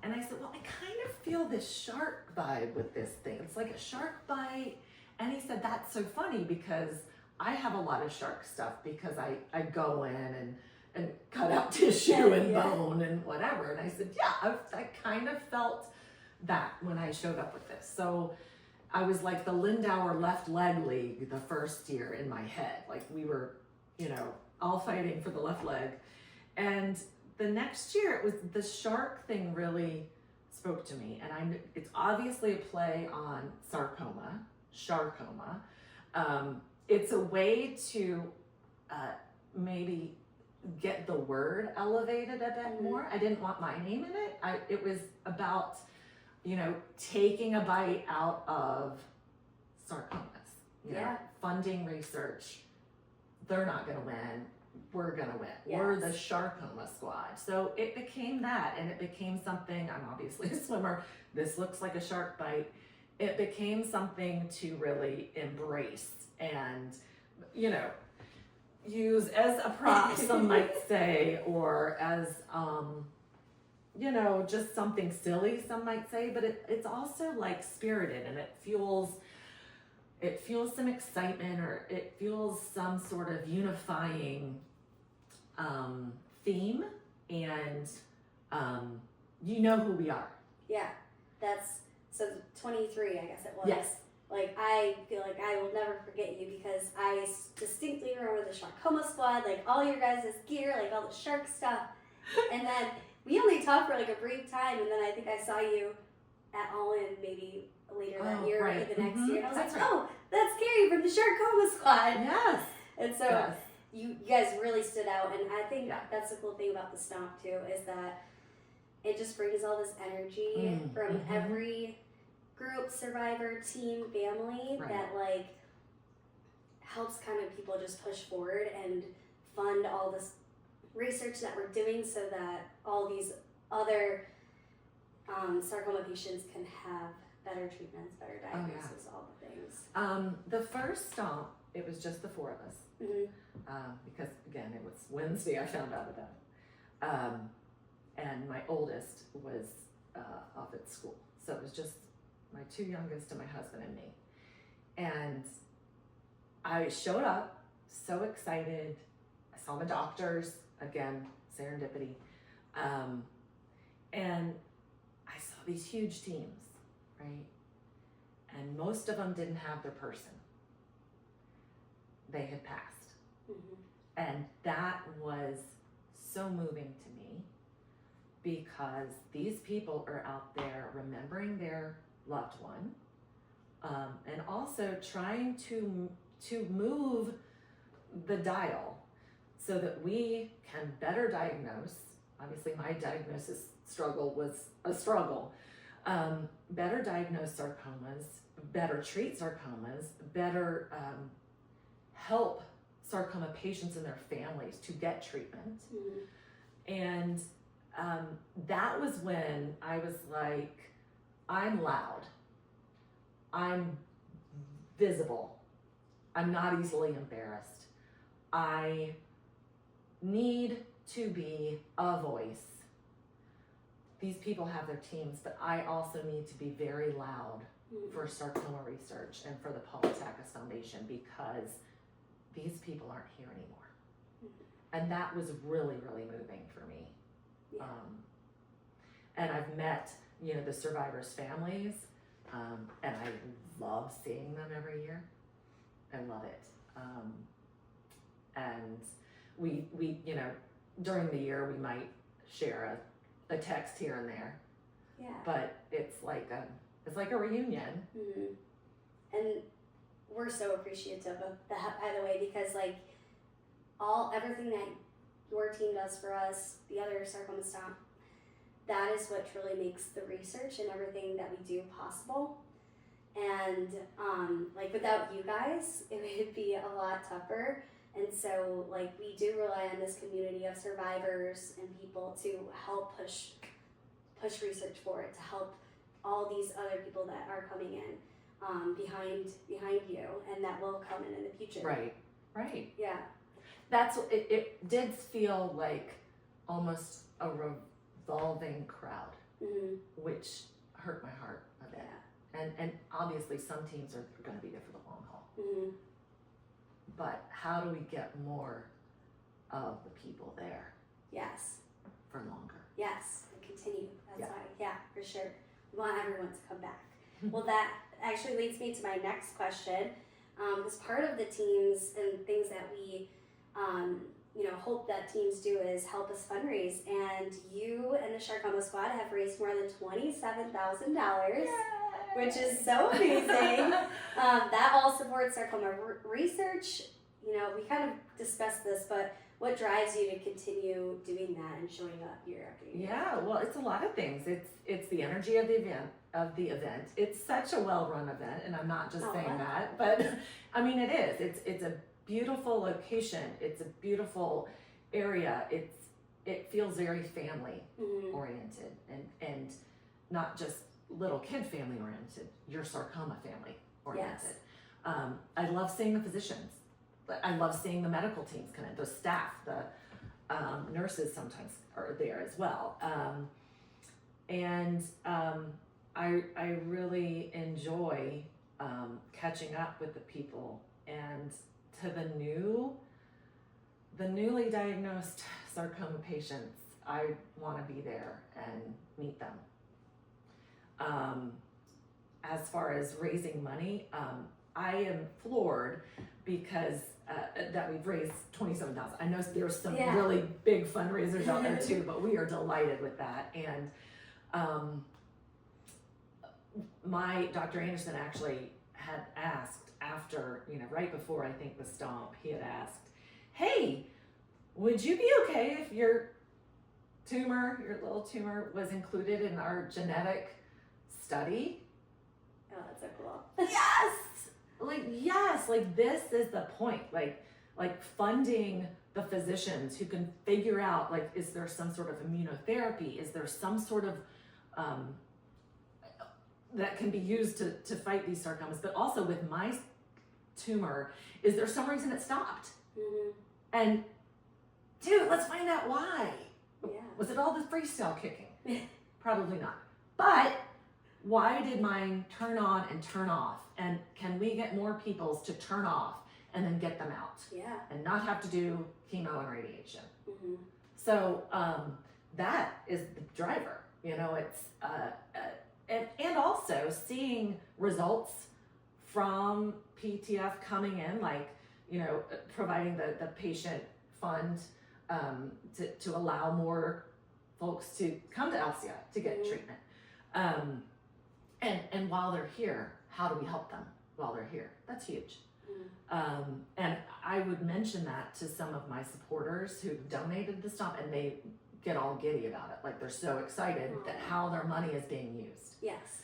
And I said, well, I kind of feel this shark vibe with this thing. It's like a shark bite. And he said, that's so funny because I have a lot of shark stuff because I go in and cut out tissue and bone and whatever. And I said, yeah, I kind of felt that when I showed up with this. So I was like the Lindauer left leg league the first year in my head. Like we were, all fighting for the left leg. And the next year, it was the shark thing really spoke to me. And it's obviously a play on sarcoma, Sharkoma. It's a way to maybe get the word elevated a bit more. I didn't want my name in it. It was about, taking a bite out of sarcomas, funding research. They're not going to win. We're going to win. Yes. We're the Sharkoma Squad. So it became that, and it became something. I'm obviously a swimmer. This looks like a shark bite. It became something to really embrace and, use as a prop, some might say, or as, just something silly, some might say, but it's also like spirited, and it fuels some excitement, or it fuels some sort of unifying theme, and who we are. Yeah, so 23, I guess it was. Yes. Like, I feel like I will never forget you because I distinctly remember the Sharkoma Squad, like all your guys' gear, like all the shark stuff. And then we only talked for like a brief time, and then I think I saw you at All In maybe later that year, right. or the next year. And I was That's like, right. oh, that's Kerry from the Sharkoma Squad. Yes. And so Yes. you guys really stood out, and I think that's the cool thing about the stomp too, is that it just brings all this energy from every group, survivor, team, family, that like helps kind of people just push forward and fund all this research that we're doing so that all these other sarcoma patients can have better treatments, better diagnosis, all the things. The first stomp, it was just the four of us. Because again, it was Wednesday I found out about it. And my oldest was off at school. So it was just my two youngest and my husband and me. And I showed up so excited. I saw my doctors, again, serendipity. And I saw these huge teams, right? And most of them didn't have their person. They had passed. And that was so moving to me because these people are out there remembering their loved one, and also trying to move the dial so that we can better diagnose. Obviously, my diagnosis struggle was a struggle. Better diagnose sarcomas, better treat sarcomas, better help sarcoma patients and their families to get treatment. And that was when I was like, I'm loud, I'm visible, I'm not easily embarrassed. I need to be a voice. These people have their teams, but I also need to be very loud for sarcoma research and for the Paula Takacs Foundation because these people aren't here anymore. And that was really, really moving for me. And I've met, the survivors' families, and I love seeing them every year. I love it. And we during the year we might share a text here and there. Yeah. But it's like a reunion. And we're so appreciative of that, by the way, because like everything that your team does for us, the other Sarcoma Stomp, that is what truly makes the research and everything that we do possible. And like without you guys, it would be a lot tougher. And so like we do rely on this community of survivors and people to help push research forward, to help all these other people that are coming in behind you, and that will come in the future. Right. Yeah. That's it did feel like almost a revolving crowd, which hurt my heart a bit. Yeah. And obviously some teams are going to be there for the long haul. But how do we get more of the people there? Yes. For longer. Yes, and continue. That's why. Yeah, for sure. We want everyone to come back. Well, that actually leads me to my next question. Because part of the teams and things that we, hope that teams do is help us fundraise. And you and the Sharkoma Squad have raised more than $27,000, which is so amazing. That all supports sarcoma research. We kind of discussed this, but what drives you to continue doing that and showing up year after year? Yeah, well, it's a lot of things. It's the energy of the event. It's such a well-run event, and I'm not just saying that, but I mean it is. It's a beautiful location. It's a beautiful area. It feels very family oriented and not just little kid family oriented. Your sarcoma family oriented. Yes. I love seeing the physicians. I love seeing the medical teams come in, the staff, the nurses sometimes are there as well. I really enjoy catching up with the people, and to the newly diagnosed sarcoma patients, I want to be there and meet them. As far as raising money, I am floored because that we've raised $27,000. I know there's some really big fundraisers out there too, but we are delighted with that. And my Dr. Anderson actually had asked after, right before I think the stomp, he had asked, "Hey, would you be okay if your little tumor was included in our genetic study?" Oh, that's so cool. Yes! Like this is the point, like funding the physicians who can figure out, like, is there some sort of immunotherapy? Is there some sort of, that can be used to fight these sarcomas? But also with my tumor, is there some reason it stopped? And dude, let's find out why. Yeah. Was it all the freestyle kicking? Probably not. But why did mine turn on and turn off? And can we get more people's to turn off and then get them out? Yeah. And not have to do chemo and radiation. So that is the driver. It's and also seeing results from PTF coming in, like providing the patient fund to allow more folks to come to LCI to get treatment. And while they're here, how do we help them while they're here? That's huge. And I would mention that to some of my supporters who donated the stomp, and they get all giddy about it. Like, they're so excited that how their money is being used. Yes.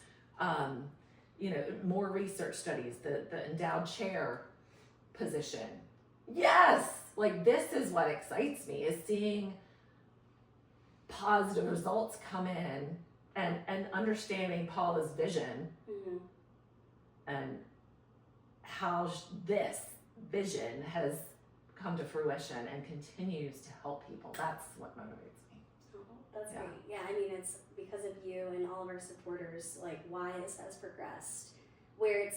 More research studies, the endowed chair position. Yes! Like, this is what excites me, is seeing positive results come in and understanding Paula's vision and how this vision has come to fruition and continues to help people. That's what motivates me. Oh, that's great. Yeah, I mean, it's because of you and all of our supporters, like, why this has progressed, where it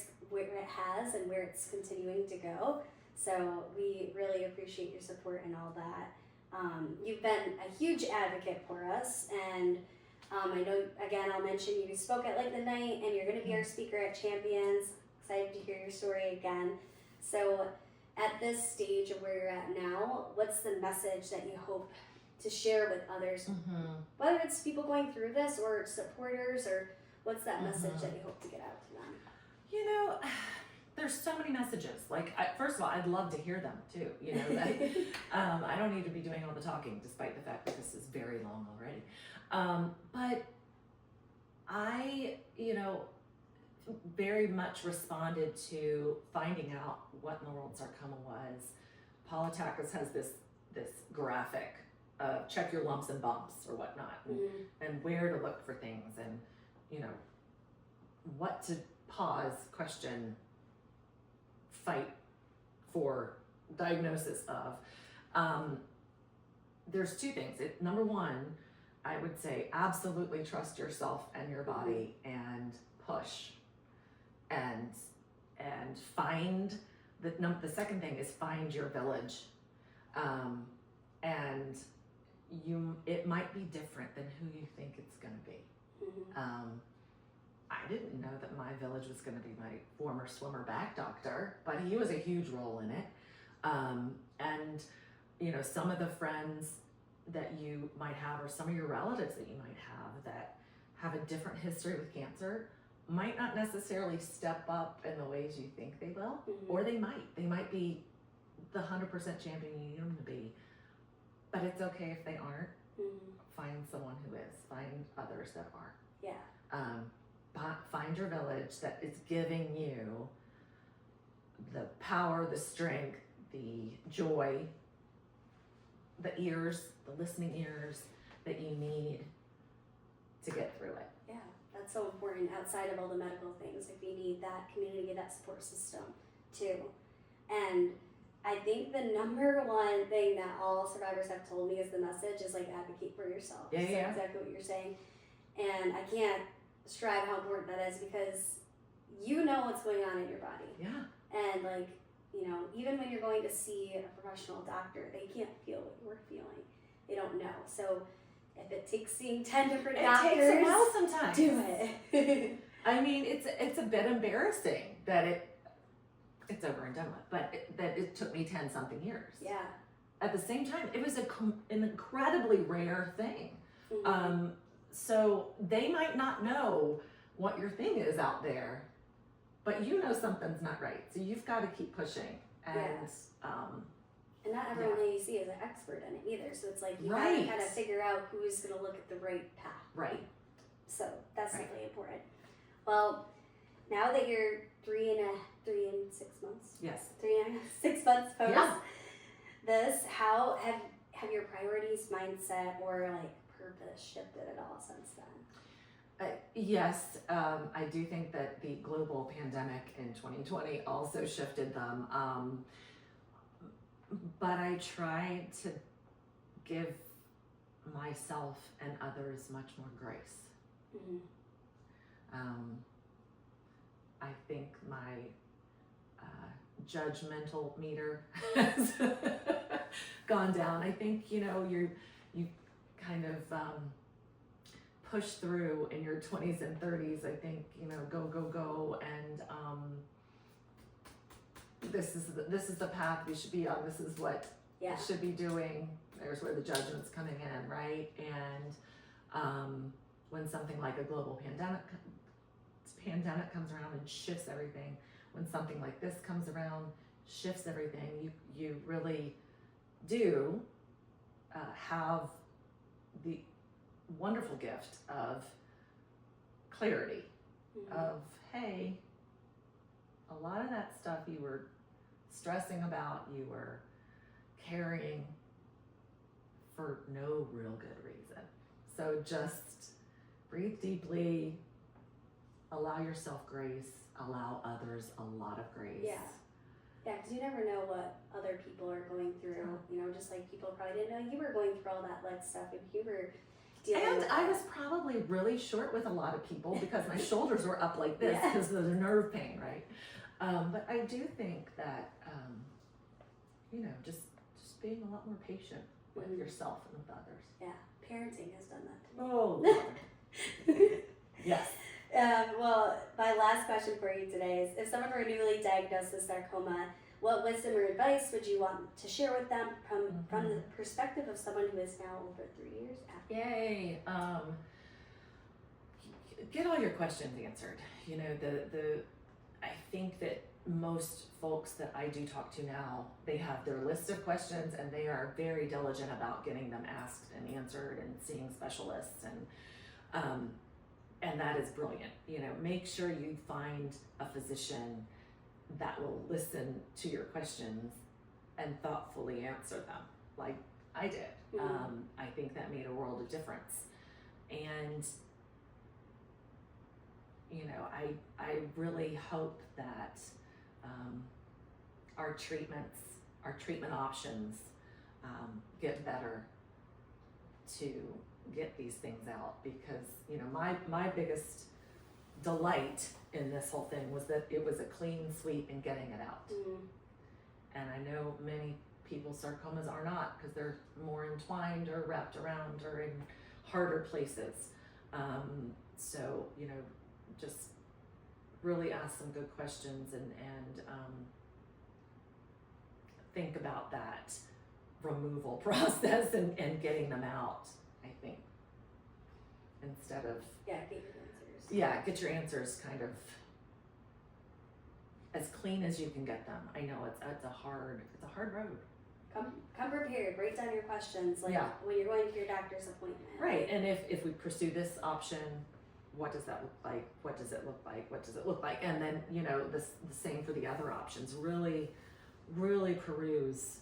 has and where it's continuing to go. So we really appreciate your support and all that. You've been a huge advocate for us, and I know, again, I'll mention you spoke at Like the Night, and you're going to be our speaker at Champions. Excited to hear your story again. So at this stage of where you're at now, what's the message that you hope to share with others, whether it's people going through this or supporters, or what's that message that you hope to get out to them? There's so many messages. Like, first of all, I'd love to hear them too. That, I don't need to be doing all the talking, despite the fact that this is very long already. But I, very much responded to finding out what in the world sarcoma was. Paula Takacs has this graphic of check your lumps and bumps or whatnot, and where to look for things, and what to pause, question, fight for diagnosis of. There's two things. Number one, I would say absolutely trust yourself and your body and push and find the second thing is find your village. And it might be different than who you think it's going to be. I didn't know that my village was going to be my former swimmer back doctor, but he was a huge role in it. And you know, some of the friends that you might have, or some of your relatives that you might have that have a different history with cancer, might not necessarily step up in the ways you think they will, or they might be the 100% champion you need them to be, but it's okay if they aren't. Find someone who is, find others that are. Find your village that is giving you the power, the strength, the joy, the ears, the listening ears that you need to get through it. Yeah, that's so important outside of all the medical things. Like, you need that community, that support system too. And I think the number one thing that all survivors have told me is the message is like, advocate for yourself. Yeah. Exactly what you're saying. And I can't strive how important that is, because you know what's going on in your body. Yeah. And like, you know, even when you're going to see a professional doctor, they can't feel what you're feeling. They don't know. So if it takes seeing 10 different doctors, it takes a while sometimes. Do it. I mean, it's a bit embarrassing that it's over and done with, but that it took me 10 something years. Yeah. At the same time, it was an incredibly rare thing. So they might not know what your thing is out there, but you know something's not right. So you've got to keep pushing. And and not everyone that you see is an expert in it either. So it's like you have to kind of figure out who's going to look at the right path. Right. So that's definitely important. Well, now that you're 3 and 6 months. Yes. 3 and 6 months post this, how have your priorities, mindset, or like purpose shifted at all since then? Yes, I do think that the global pandemic in 2020 also shifted them. But I try to give myself and others much more grace. I think my judgmental meter has gone down. I think, you know, you kind of push through in your 20s and 30s. I think, you know, go, and this is the path we should be on. This is what we should be doing. There's where the judgment's coming in, right? And when something like a global pandemic comes around and shifts everything, when something like this comes around, shifts everything, you really do have the wonderful gift of clarity, of, hey, a lot of that stuff you were stressing about, you were carrying for no real good reason. So just breathe deeply, allow yourself grace, allow others a lot of grace. Yeah, because you never know what other people are going through. You know, just like people probably didn't know you were going through all that lead stuff if you were dealing with I was probably really short with a lot of people because my shoulders were up like this because of the nerve pain, right? But I do think that, you know, just being a lot more patient with yourself and with others. Yeah, parenting has done that to me. Oh, yes. Well, my last question for you today is, if someone were newly diagnosed with sarcoma, what wisdom or advice would you want to share with them from the perspective of someone who is now over 3 years after? Yay. Get all your questions answered. You know, I think that most folks that I do talk to now, they have their list of questions and they are very diligent about getting them asked and answered and seeing specialists, and that is brilliant. You know, make sure you find a physician that will listen to your questions and thoughtfully answer them, like I did. I think that made a world of difference. And you know, I really hope that our treatment options get better to get these things out, because, you know, my biggest delight in this whole thing was that it was a clean sweep in getting it out. And I know many people's sarcomas are not, because they're more entwined or wrapped around or in harder places. So, you know, just really ask some good questions and think about that removal process and getting them out, I think, instead of Get your answers. get your answers kind of as clean as you can get them. I know it's a hard road. Come prepared. Write down your questions, like when you're going to your doctor's appointment. Right, and if we pursue this option, what does that look like? What does it look like? What does it look like? And then, you know, the same for the other options. Really, really peruse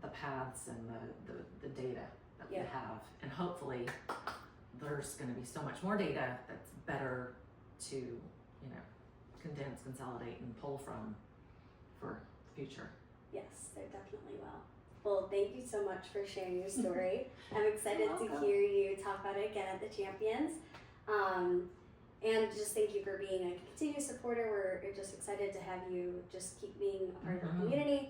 the paths and the data that we have, and hopefully there's going to be so much more data that's better to, you know, condense, consolidate, and pull from for the future. Yes, there definitely will. Well, thank you so much for sharing your story. I'm excited to hear you talk about it again at the Champions. And just thank you for being a continued supporter. We're just excited to have you just keep being a part of our community.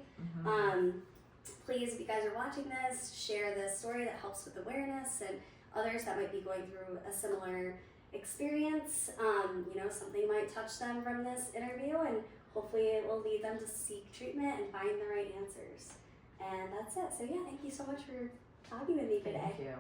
Please, if you guys are watching this, share this story that helps with awareness and others that might be going through a similar experience. You know, something might touch them from this interview, and hopefully it will lead them to seek treatment and find the right answers. And that's it. So yeah, thank you so much for talking with me today. Thank you.